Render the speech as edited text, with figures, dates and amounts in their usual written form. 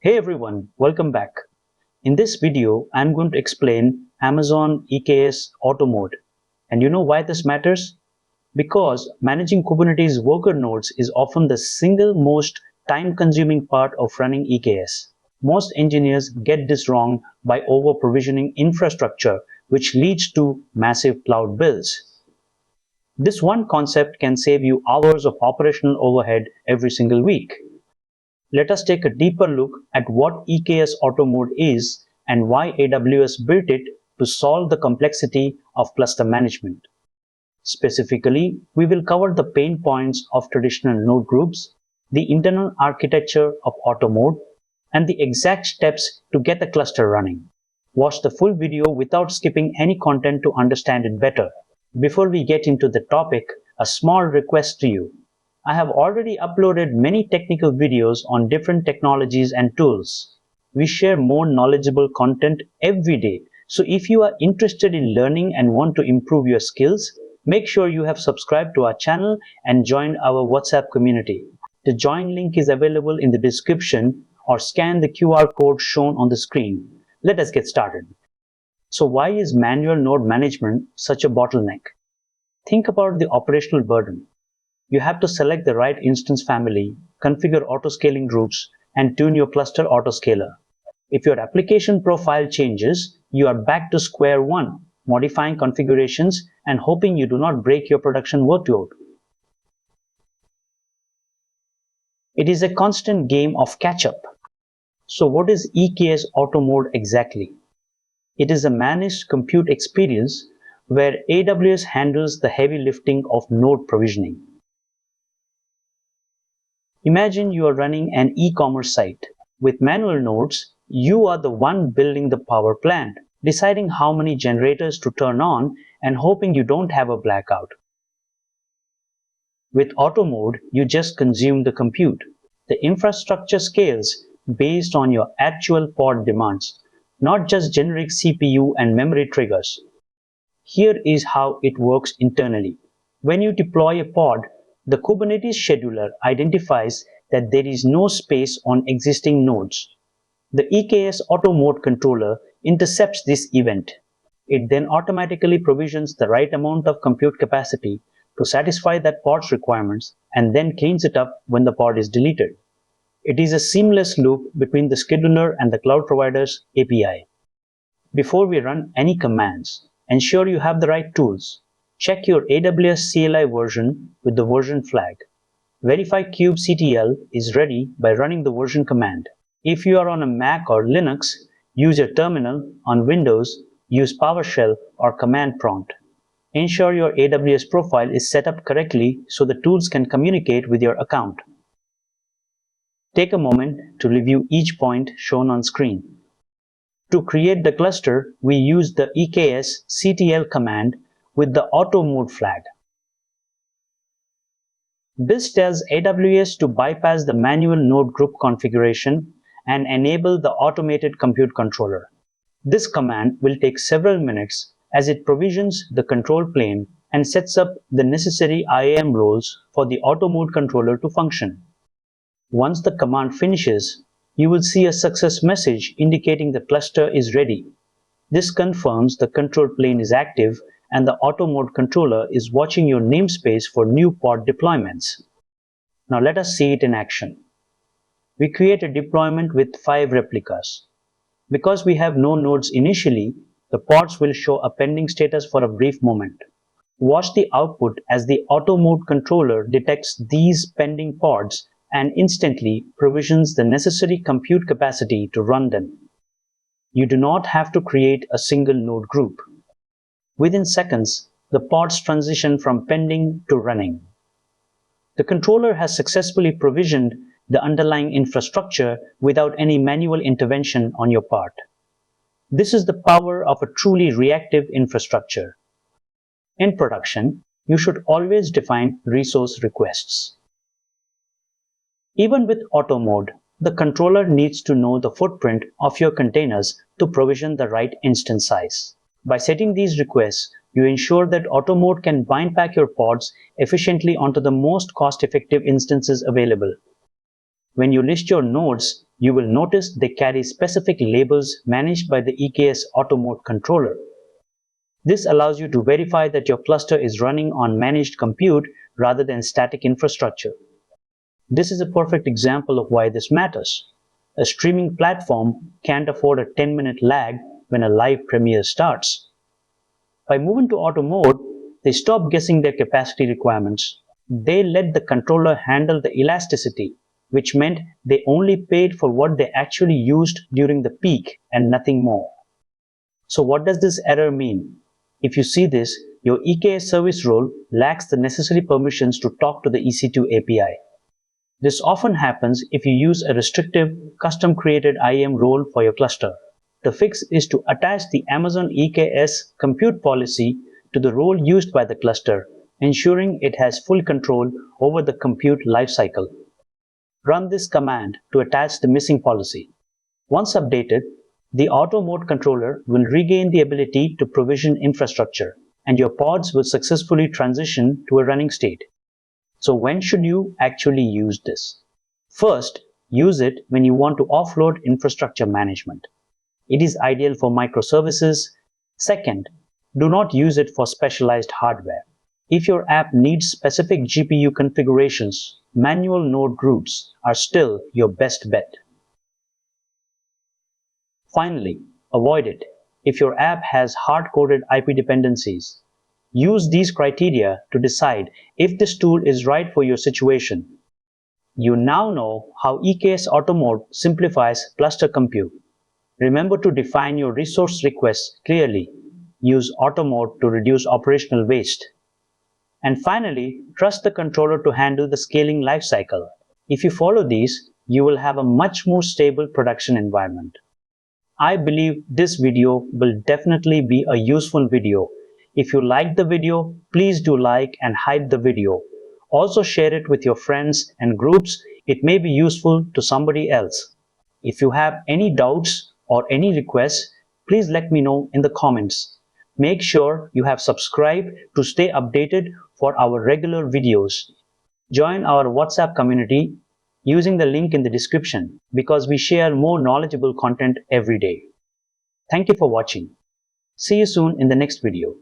Hey everyone, welcome back. In this video, I'm going to explain Amazon EKS Auto Mode. And you know why this matters? Because managing Kubernetes worker nodes is often the single most time-consuming part of running EKS. Most engineers get this wrong by over-provisioning infrastructure, which leads to massive cloud bills. This one concept can save you hours of operational overhead every single week. Let us take a deeper look at what EKS Auto Mode is and why AWS built it to solve the complexity of cluster management. Specifically, we will cover the pain points of traditional node groups, the internal architecture of Auto Mode, and the exact steps to get the cluster running. Watch the full video without skipping any content to understand it better. Before we get into the topic, a small request to you. I have already uploaded many technical videos on different technologies and tools. We share more knowledgeable content every day, so if you are interested in learning and want to improve your skills, make sure you have subscribed to our channel and joined our WhatsApp community. The join link is available in the description or scan the QR code shown on the screen. Let us get started. So why is manual node management such a bottleneck? Think about the operational burden. You have to select the right instance family, configure autoscaling groups, and tune your cluster autoscaler. If your application profile changes, you are back to square one, modifying configurations and hoping you do not break your production workload. It is a constant game of catch-up. So what is EKS Auto Mode exactly? It is a managed compute experience where AWS handles the heavy lifting of node provisioning. Imagine you are running an e-commerce site. With manual nodes, you are the one building the power plant, deciding how many generators to turn on and hoping you don't have a blackout. With Auto Mode, you just consume the compute. The infrastructure scales based on your actual pod demands, not just generic CPU and memory triggers. Here is how it works internally. When you deploy a pod, the Kubernetes scheduler identifies that there is no space on existing nodes. The EKS Auto Mode controller intercepts this event. It then automatically provisions the right amount of compute capacity to satisfy that pod's requirements and then cleans it up when the pod is deleted. It is a seamless loop between the scheduler and the cloud provider's API. Before we run any commands, ensure you have the right tools. Check your AWS CLI version with the version flag. Verify kubectl is ready by running the version command. If you are on a Mac or Linux, use your terminal. On Windows, use PowerShell or command prompt. Ensure your AWS profile is set up correctly so the tools can communicate with your account. Take a moment to review each point shown on screen. To create the cluster, we use the eksctl command with the Auto Mode flag. This tells AWS to bypass the manual node group configuration and enable the automated compute controller. This command will take several minutes as it provisions the control plane and sets up the necessary IAM roles for the Auto Mode controller to function. Once the command finishes, you will see a success message indicating the cluster is ready. This confirms the control plane is active and the Auto Mode controller is watching your namespace for new pod deployments. Now let us see it in action. We create a deployment with 5 replicas. Because we have no nodes initially, the pods will show a pending status for a brief moment. Watch the output as the Auto Mode controller detects these pending pods and instantly provisions the necessary compute capacity to run them. You do not have to create a single node group. Within seconds, the pods transition from pending to running. The controller has successfully provisioned the underlying infrastructure without any manual intervention on your part. This is the power of a truly reactive infrastructure. In production, you should always define resource requests. Even with Auto Mode, the controller needs to know the footprint of your containers to provision the right instance size. By setting these requests, you ensure that Auto Mode can bind pack your pods efficiently onto the most cost-effective instances available. When you list your nodes, you will notice they carry specific labels managed by the EKS Auto Mode controller. This allows you to verify that your cluster is running on managed compute rather than static infrastructure. This is a perfect example of why this matters. A streaming platform can't afford a 10-minute lag when a live premiere starts. By moving to Auto Mode, they stop guessing their capacity requirements. They let the controller handle the elasticity, which meant they only paid for what they actually used during the peak and nothing more. So what does this error mean? If you see this, your EKS service role lacks the necessary permissions to talk to the EC2 API. This often happens if you use a restrictive, custom-created IAM role for your cluster. The fix is to attach the Amazon EKS compute policy to the role used by the cluster, ensuring it has full control over the compute lifecycle. Run this command to attach the missing policy. Once updated, the Auto Mode controller will regain the ability to provision infrastructure, and your pods will successfully transition to a running state. So when should you actually use this? First, use it when you want to offload infrastructure management. It is ideal for microservices. Second, do not use it for specialized hardware. If your app needs specific GPU configurations, manual node routes are still your best bet. Finally, avoid it if your app has hard-coded IP dependencies. Use these criteria to decide if this tool is right for your situation. You now know how EKS Auto Mode simplifies cluster compute. Remember to define your resource requests clearly. Use Auto Mode to reduce operational waste. And finally, trust the controller to handle the scaling lifecycle. If you follow these, you will have a much more stable production environment. I believe this video will definitely be a useful video. If you liked the video, please do like and hype the video. Also share it with your friends and groups. It may be useful to somebody else. If you have any doubts or any requests, please let me know in the comments. Make sure you have subscribed to stay updated for our regular videos. Join our WhatsApp community using the link in the description because we share more knowledgeable content every day. Thank you for watching. See you soon in the next video.